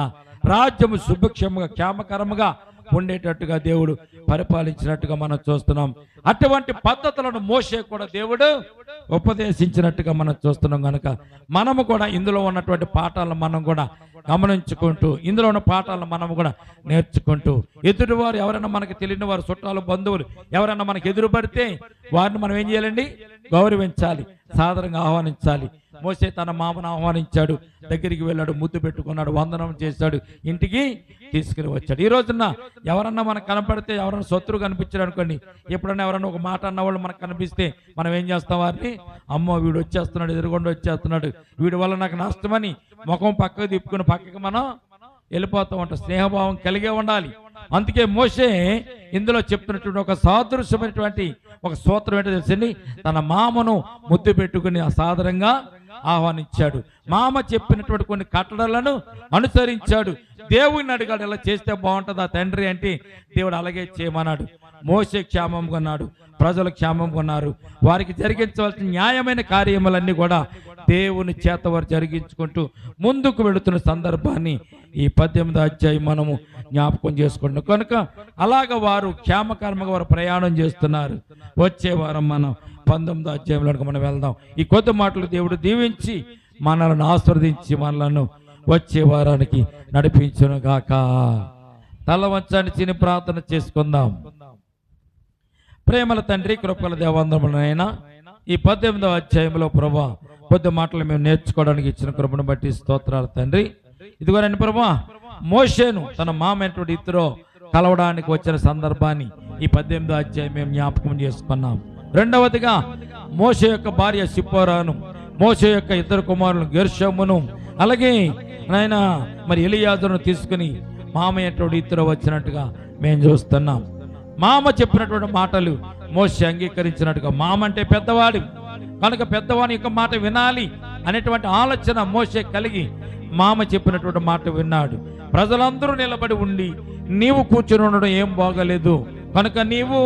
రాజ్యము సుభిక్షముగా క్షేమకరముగా ఉండేటట్టుగా దేవుడు పరిపాలించినట్టుగా మనం చూస్తున్నాం. అటువంటి పద్ధతులను మోషే కూడా దేవుడు ఉపదేశించినట్టుగా మనం చూస్తున్నాం. కనుక మనము కూడా ఇందులో ఉన్నటువంటి పాఠాలను మనం కూడా గమనించుకుంటూ, ఇందులో ఉన్న పాఠాలను మనం కూడా నేర్చుకుంటూ, ఎదుటివారు ఎవరైనా మనకి తెలియని వారు, చుట్టాలు, బంధువులు ఎవరైనా మనకి ఎదురుపడితే వారిని మనం ఏం చేయాలండి? గౌరవించాలి, సాదరంగా ఆహ్వానించాలి. మోషే తన మామను ఆహ్వానించాడు, దగ్గరికి వెళ్ళాడు, ముద్దు పెట్టుకున్నాడు, వందనం చేశాడు, ఇంటికి తీసుకుని వచ్చాడు. ఈ రోజున ఎవరన్నా మనకు కనపడితే, ఎవరన్నా శత్రువు కనిపించాడు అనుకోండి, ఎప్పుడన్నా ఎవరన్నా ఒక మాట అన్నవాళ్ళు మనకు కనిపిస్తే మనం ఏం చేస్తాం? వారిని అమ్మో వీడు వచ్చేస్తున్నాడు, ఎదురుగుండా వచ్చేస్తున్నాడు, వీడి వల్ల నాకు నష్టమని ముఖం పక్కకు తిప్పుకుని పక్కకి మనం వెళ్ళిపోతూ ఉంటాం. స్నేహభావం కలిగే ఉండాలి. అందుకే మోషే ఇందులో చెప్తున్నటువంటి ఒక సాదృశ్యమైనటువంటి ఒక సూత్రం ఏంటో తెలుసండి? తన మామను ముద్దు పెట్టుకుని సాదరంగా ఆహ్వానించాడు. మామ చెప్పినటువంటి కొన్ని కట్టడలను అనుసరించాడు. దేవుడిని అడిగాడు, ఇలా చేస్తే బాగుంటుందా తండ్రి అంటే దేవుడు అలాగే చేయమన్నాడు. మోషే క్షేమంగా ఉన్నాడు, ప్రజలు క్షేమంగా ఉన్నారు. వారికి జరిగించవలసిన న్యాయమైన కార్యములన్నీ కూడా దేవుని చేత వారు జరిగించుకుంటూ ముందుకు వెళుతున్న సందర్భాన్ని ఈ 18వ అధ్యాయం మనము జ్ఞాపకం చేసుకుంటున్నాం. కనుక అలాగ వారు క్షేమకరంగా వారు ప్రయాణం చేస్తున్నారు. వచ్చే వారం మనం 19వ అధ్యాయంలోకి మనం వెళ్దాం. ఈ కొద్ది మాటలు దేవుడు దీవించి మనల్ని ఆస్వాదించి మనలను వచ్చే వారానికి నడిపించును గాక. తల వంచండి, చిన్ని ప్రార్థన చేసుకుందాం. ప్రేమల తండ్రి, కృపల దేవందములైనా ఈ 18వ అధ్యాయంలో ప్రభా కొద్ది మాటలు మేము నేర్చుకోవడానికి ఇచ్చిన కృపను బట్టి స్తోత్రాలు తండ్రి. ఇదిగోనండి ప్రభా, మోషేను తన మామైనటువంటి ఇత్రో కలవడానికి వచ్చిన సందర్భాన్ని ఈ 18వ అధ్యాయం మేము జ్ఞాపకం చేసుకున్నాం. రెండవదిగా మోషే యొక్క భార్య సిప్పోరాను, మోషే యొక్క ఇద్దరు కుమారులు గెర్షోమును, అలాగే ఆయన మరి ఎలియాజరును తీసుకుని మామయ్యటువంటి ఇత్రో వచ్చినట్టుగా మేము చూస్తున్నాం. మామ చెప్పినటువంటి మాటలు మోషే అంగీకరించినట్టుగా, మామ అంటే పెద్దవాడు కనుక పెద్దవాని యొక్క మాట వినాలి అనేటువంటి ఆలోచన మోషే కలిగి మామ చెప్పినటువంటి మాట విన్నాడు. ప్రజలందరూ నిలబడి ఉండి నీవు కూర్చొని ఉండడం ఏం బాగలేదు కనుక నీవు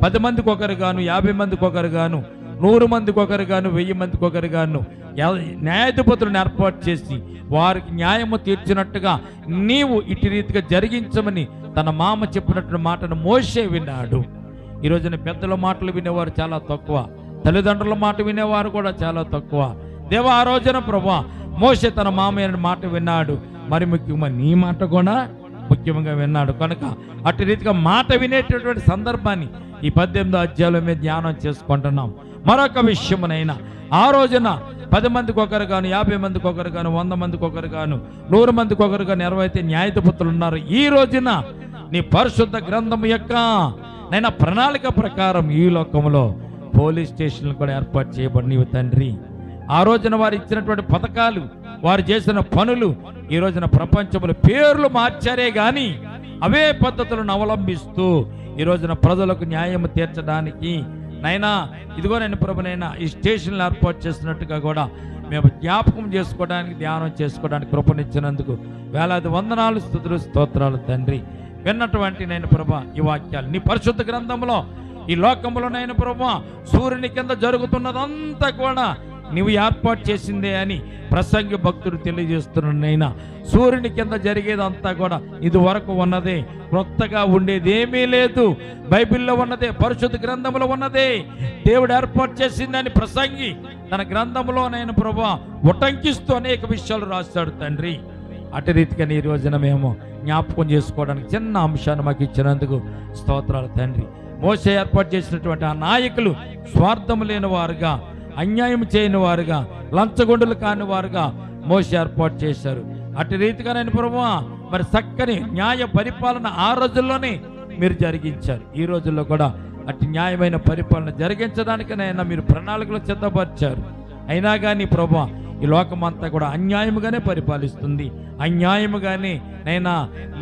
10 మందికి ఒకరు గాను, 50 మందికి ఒకరు గాను, 100 మందికి ఒకరు గాను, 1000 మందికి ఒకరు గాను న్యాయాధిపతులను ఏర్పాటు చేసి వారికి న్యాయము తీర్చినట్టుగా నీవు ఇటు రీతిగా జరిగించమని తన మామ చెప్పినటువంటి మాటను మోషే విన్నాడు. ఈ రోజున పెద్దల మాటలు వినేవారు చాలా తక్కువ, తల్లిదండ్రుల మాట వినేవారు కూడా చాలా తక్కువ. దేవా, ఆ రోజున ప్రభా మోషే తన మామయ్య మాట విన్నాడు, మరి ముఖ్యంగా నీ మాట కూడా ముఖ్యంగా విన్నాడు. కనుక అటు రీతిగా మాట వినేటటువంటి సందర్భాన్ని ఈ 18వ అధ్యాయంలో మేము ధ్యానం చేసుకుంటున్నాం. మరొక విషయమునైనా ఆ రోజున 10 మందికి ఒకరు గాను, 50 మందికి ఒకరు గాను, 100 మందికి ఒకరు గాను, 100 మందికి ఒకరు గాను 20 న్యాయాధిపతులు ఉన్నారు. ఈ రోజున నీ పరిశుద్ధ గ్రంథం యొక్క నైనా ప్రణాళిక ప్రకారం ఈ లోకంలో పోలీస్ స్టేషన్లు కూడా ఏర్పాటు చేయబడి నీవు తండ్రి. ఆ రోజున వారు ఇచ్చినటువంటి పథకాలు, వారు చేసిన పనులు ఈ రోజున ప్రపంచంలో పేర్లు మార్చారే గాని అవే పద్ధతులను అవలంబిస్తూ ఈ రోజున ప్రజలకు న్యాయం తీర్చడానికి నైనా ఇదిగో నేను ప్రభునైనా ఈ స్టేషన్లు ఏర్పాటు చేసినట్టుగా కూడా మేము జ్ఞాపకం చేసుకోవడానికి, ధ్యానం చేసుకోవడానికి కృపనిచ్చినందుకు వేలాది వందనాలు, స్తుతులు, స్తోత్రాలు తండ్రి. విన్నటువంటి నేను ప్రభా ఈ వాక్యాలు నీ పరిశుద్ధ గ్రంథంలో ఈ లోకంలో నేను ప్రభా సూర్యుని కింద జరుగుతున్నదంతా కూడా నీవు ఏర్పాటు చేసిందే అని ప్రసంగి భక్తుడు తెలియజేస్తున్నానైనా. సూర్యుని కింద జరిగేదంతా కూడా ఇది వరకు ఉన్నదే, కొత్తగా ఉండేది ఏమీ లేదు. బైబిల్లో ఉన్నదే, పరిశుద్ధ గ్రంథంలో ఉన్నదే, దేవుడు ఏర్పాటు చేసిందని ప్రసంగి తన గ్రంథంలో నేను ప్రభా ఉటంకిస్తూ అనేక విషయాలు రాస్తాడు తండ్రి. అటు రీతిగా ఈ రోజున మేము జ్ఞాపకం చేసుకోవడానికి చిన్న అంశాన్ని మాకు ఇచ్చినందుకు స్తోత్రాలు తండ్రి. మోషే ఏర్పాటు చేసినటువంటి ఆ నాయకులు స్వార్థం లేని వారుగా, అన్యాయం చేయని వారుగా, లంచగొండులు కాని వారుగా మోషే ఏర్పాటు చేశారు. అటు రీతిగా నేను ప్రభువా మరి చక్కని న్యాయ పరిపాలన ఆ రోజుల్లోనే మీరు జరిగించారు. ఈ రోజుల్లో కూడా అటు న్యాయమైన పరిపాలన జరిగించడానికి నైనా మీరు ప్రణాళికలు సిద్ధపరిచారు. అయినా కానీ ప్రభువా ఈ లోకమంతా కూడా అన్యాయముగానే పరిపాలిస్తుంది. అన్యాయముగానే నైనా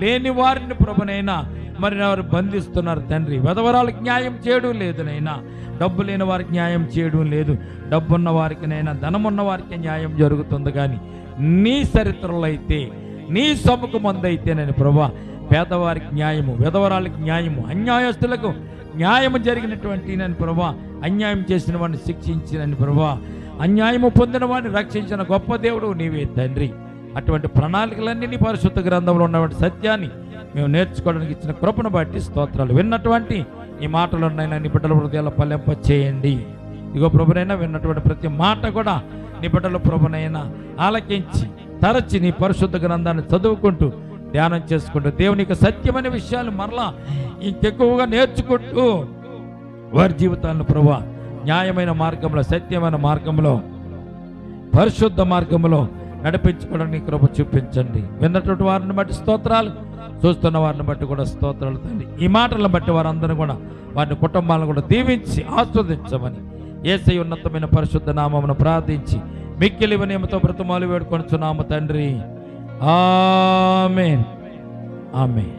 లేని వారిని ప్రభునైనా మరి వారు బంధిస్తున్నారు తండ్రి. విధవరాలకు న్యాయం చేయడం లేదు నైనా, డబ్బు లేని వారికి న్యాయం చేయడం లేదు, డబ్బున్న వారికి నైనా ధనమున్న వారికి న్యాయం జరుగుతుంది. కానీ నీ చరిత్రలో అయితే, నీ సముఖమందైతే నేను ప్రభా పేదవారికి న్యాయము, విధవరాలకు న్యాయము, అన్యాయస్తులకు న్యాయము జరిగినటువంటి నేను ప్రభా అన్యాయం చేసిన వాడిని శిక్షించినని ప్రభా అన్యాయము పొందిన వాడిని రక్షించిన గొప్ప దేవుడు నీవే తండ్రి. అటువంటి ప్రణాళికలన్నీ నీ పరిశుద్ధ గ్రంథంలో ఉన్నటువంటి సత్యాన్ని మేము నేర్చుకోవడానికి ఇచ్చిన కృపను బట్టి స్తోత్రాలు. విన్నటువంటి ఈ మాటలు ఉన్నాయినా నీ బిడ్డల హృదయాల పల్లెంప చేయండి. ఇగో ప్రభునైనా విన్నటువంటి ప్రతి మాట కూడా నీ బిడ్డల ప్రభునైనా ఆలకించి తరచి నీ పరిశుద్ధ గ్రంథాన్ని చదువుకుంటూ ధ్యానం చేసుకుంటూ దేవునికి సత్యమైన విషయాలు మరలా ఇంకెక్కువగా నేర్చుకుంటూ వారి జీవితాలను ప్రభా న్యాయమైన మార్గంలో, సత్యమైన మార్గంలో, పరిశుద్ధ మార్గంలో నడిపించుకోవడానికి కృప చూపించండి. విన్నటువంటి వారిని బట్టి స్తోత్రాలు, చూస్తున్న వారిని బట్టి కూడా స్తోత్రాలు తండ్రి. ఈ మాటలను బట్టి వారందరూ కూడా వారి కుటుంబాలను కూడా దీవించి ఆస్వాదించమని యేసయ్య ఉన్నతమైన పరిశుద్ధ నామమును ప్రార్థించి మిక్కిలి వినయముతో బ్రతిమాలు వేడుకొనుచున్నాము తండ్రి. ఆమేన్, ఆమేన్.